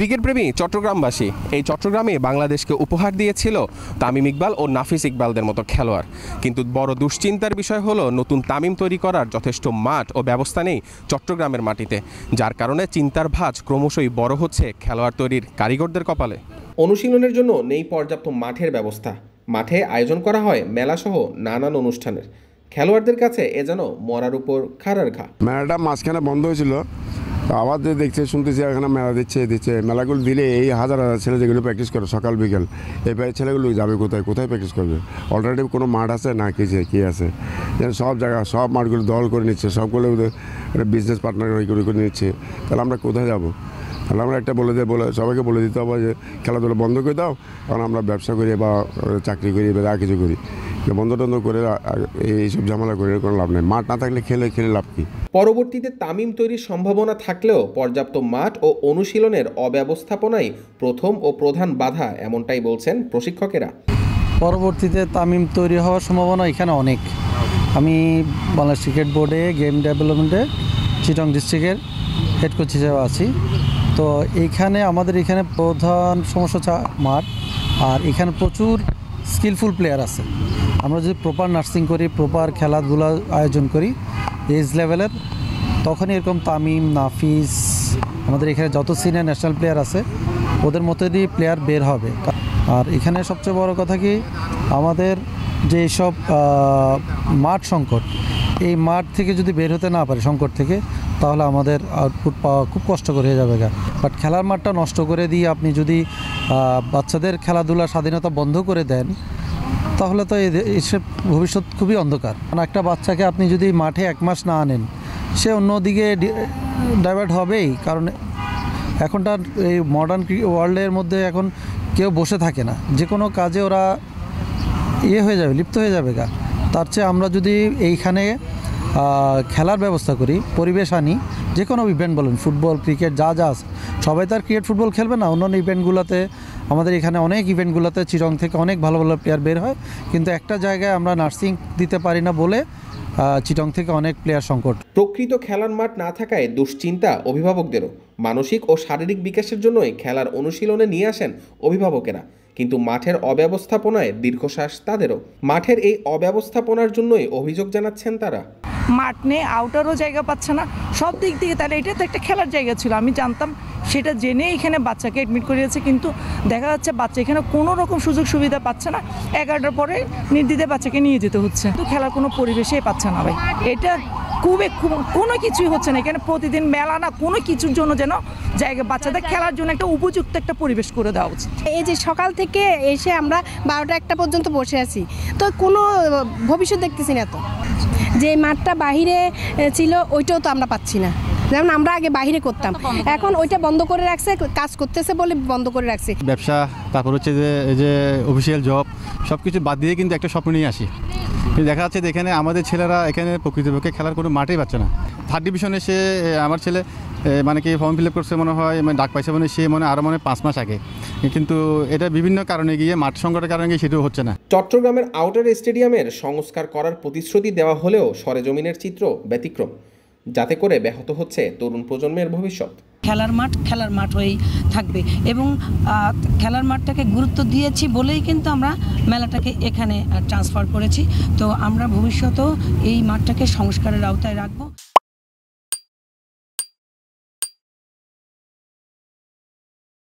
Cricket প্রেমী চট্টগ্রামবাসী এই চট্টগ্রামে বাংলাদেশকে উপহার দিয়েছিল তামিম ইকবাল ও নাফিস ইকবালদের মতো খেলোয়াড়। কিন্তু বড় দুশ্চিন্তার বিষয় হলো নতুন তামিম তৈরি করার যথেষ্ট মাঠ ও ব্যবস্থা নেই চট্টগ্রামের মাটিতে, যার কারণে চিন্তার ভাঁজ ক্রমশই বড় হচ্ছে খেলোয়াড় তৈরির কারিগরদের কপালে। অনুশীলনের জন্য নেই পর্যাপ্ত মাঠের ব্যবস্থা। মাঠে আয়োজন করা হয় মেলাসহ নানান অনুষ্ঠানের। খেলোয়াড়দের কাছে এ যেন মরার উপর খাড়ার ঘা। মেলাটা মাঝখানে বন্ধ হয়েছিল, আবার যে দেখছে শুনতেছি এখানে মেলা দিচ্ছে মেলাগুলো দিলে এই হাজার হাজার ছেলে যেগুলো প্র্যাকটিস করে সকাল বিকেল, এই ছেলেগুলো যাবে কোথায় প্র্যাকটিস করবে? অল্টারনেটিভ কোনো মাঠ আছে না কি আছে? যেন সব জায়গা সব মাঠগুলো দল করে নিচ্ছে, সবগুলো বিজনেস পার্টনার করে নিচ্ছে, তাহলে আমরা কোথায় যাবো? তাহলে আমরা একটা সবাইকে বলে দিতে হবে যে খেলাধুলা বন্ধ করে দাও, কারণ আমরা ব্যবসা করি বা চাকরি করি বা যা কিছু করি, বন্ধ করে এইসব ঝামেলা করে কোনো লাভ নেই। মাঠ না থাকলে খেলে লাভ কি? পরবর্তীতে তামিম তৈরির সম্ভাবনা থাকলেও পর্যাপ্ত মাঠ ও অনুশীলনের অব্যবস্থাপনাই প্রথম ও প্রধান বাধা, এমনটাই বলছেন প্রশিক্ষকেরা। পরবর্তীতে তামিম তৈরি হওয়ার সম্ভাবনা এখানে অনেক। আমি বাংলাদেশ ক্রিকেট বোর্ডে গেম ডেভেলপমেন্টে চিটং ডিস্ট্রিক্টের হেড কোচ হিসেবে আছি। তো এইখানে আমাদের এখানে প্রধান সমস্যা মাঠ, আর এখানে প্রচুর স্কিলফুল প্লেয়ার আছে। আমরা যদি প্রপার নার্সিং করি, প্রপার খেলাধুলা আয়োজন করি এজ লেভেলের, তখনই এরকম তামিম, নাফিস, আমাদের এখানে যত সিনিয়র ন্যাশনাল প্লেয়ার আছে ওদের মধ্যে দিয়ে প্লেয়ার বের হবে। আর এখানে সবচেয়ে বড় কথা কি, আমাদের যে সব মাঠ সংকট, এই মাঠ থেকে যদি বের হতে না পারে সংকট থেকে, তাহলে আমাদের আউটপুট পাওয়া খুব কষ্টকর হয়ে যাবে। বাট খেলার মাঠটা নষ্ট করে দিয়ে আপনি যদি বাচ্চাদের খেলাধুলার স্বাধীনতা বন্ধ করে দেন, তাহলে তো এসব ভবিষ্যৎ খুবই অন্ধকার। একটা বাচ্চাকে আপনি যদি মাঠে 1 মাস না আনেন, সে অন্যদিকে ডাইভার্ট হবেই। কারণ এখনটার এই মডার্ন ওয়ার্ল্ডের মধ্যে এখন কেউ বসে থাকে না, যে কোনো কাজে ওরা হয়ে যাবে, লিপ্ত হয়ে যাবে। তার চেয়ে আমরা যদি এইখানে খেলার ব্যবস্থা করি, পরিবেশ আনি, যে কোনো ইভেন্ট বলেন, ফুটবল, ক্রিকেট, যা আছে, সবাই তার ক্রিকেট ফুটবল খেলবে না। অন্যান্য ইভেন্টগুলোতে, আমাদের এখানে অনেক ইভেন্টগুলোতে চিটং থেকে অনেক ভালো ভালো প্লেয়ার বের হয়, কিন্তু একটা জায়গায় আমরা নার্সিং দিতে পারি না বলে চিটং থেকে অনেক প্লেয়ার সংকট। প্রকৃত খেলার মাঠ না থাকায় দুশ্চিন্তা অভিভাবকদেরও। মানসিক ও শারীরিক বিকাশের জন্যই খেলার অনুশীলনে নিয়ে আসেন অভিভাবকেরা, কিন্তু মাঠের অব্যবস্থাপনায় দীর্ঘশ্বাস তাদেরও। মাঠের এই অব্যবস্থাপনার জন্যই অভিযোগ জানাচ্ছেন তারা। মাঠ নেই, আউটারও জায়গা পাচ্ছে না, সব দিক থেকে। তাহলে এটা তো একটা খেলার জায়গা ছিল, আমি জানতাম, সেটা জেনে এখানে বাচ্চাকে অ্যাডমিট করিয়েছে। কিন্তু দেখা যাচ্ছে বাচ্চা এখানে কোনো রকম সুযোগ সুবিধা পাচ্ছে না। 11টার পরে নির্দ্বিধায় বাচ্চাকে নিয়ে যেতে হচ্ছে, কিন্তু খেলার কোনো পরিবেশেই পাচ্ছে না ভাই। এটা কোনো কিছুই হচ্ছে না এখানে। প্রতিদিন মেলা না কোনো কিছুর জন্য যেন জায়গা, বাচ্চাদের খেলার জন্য একটা উপযুক্ত একটা পরিবেশ করে দেওয়া উচিত। এই যে সকাল থেকে এসে আমরা 12টা 1টা পর্যন্ত বসে আছি, তো কোনো ভবিষ্যৎ দেখতেছি না। তো যে মাঠটা বাহিরে ছিল ওইটাও তো আমরা পাচ্ছি না। যেমন আমরা আগে বাহিরে করতাম, এখন ওইটা বন্ধ করে রাখছে, কাজ করতেছে বলে বন্ধ করে রাখছে। ব্যবসা, তারপর হচ্ছে যে অফিসিয়াল জব, সব কিছু বাদ দিয়ে কিন্তু একটা স্বপ্ন নিয়ে আসি। কিন্তু দেখা যাচ্ছে এখানে আমাদের ছেলেরা এখানে প্রকৃতপক্ষে খেলার কোনো মাঠেই পাচ্ছে না। 3rd ডিভিশনে সে, আমার ছেলে মানে কি ফর্ম ফিল আপ করছে মনে হয়, ডাক পাইছে মানে সে আরও 5 মাস আগে, কিন্তু এটা বিভিন্ন কারণে গিয়ে, মাঠ সংকটের কারণে গিয়ে সেটাও হচ্ছে না। চট্টগ্রামের আউটার স্টেডিয়ামের সংস্কার করার প্রতিশ্রুতি দেওয়া হলেও সরেজমিনের চিত্র ব্যতিক্রম, যাতে করে ব্যাহত হচ্ছে তরুণ প্রজন্মের ভবিষ্যৎ। খেলার মাঠ হয়েই থাকবে, এবং খেলার মাঠটাকে গুরুত্ব দিয়েছি বলেই কিন্তু আমরা মেলাটাকে এখানে ট্রান্সফার করেছি। তো আমরা ভবিষ্যতেও এই মাঠটাকে সংস্কারের আওতায় রাখবো।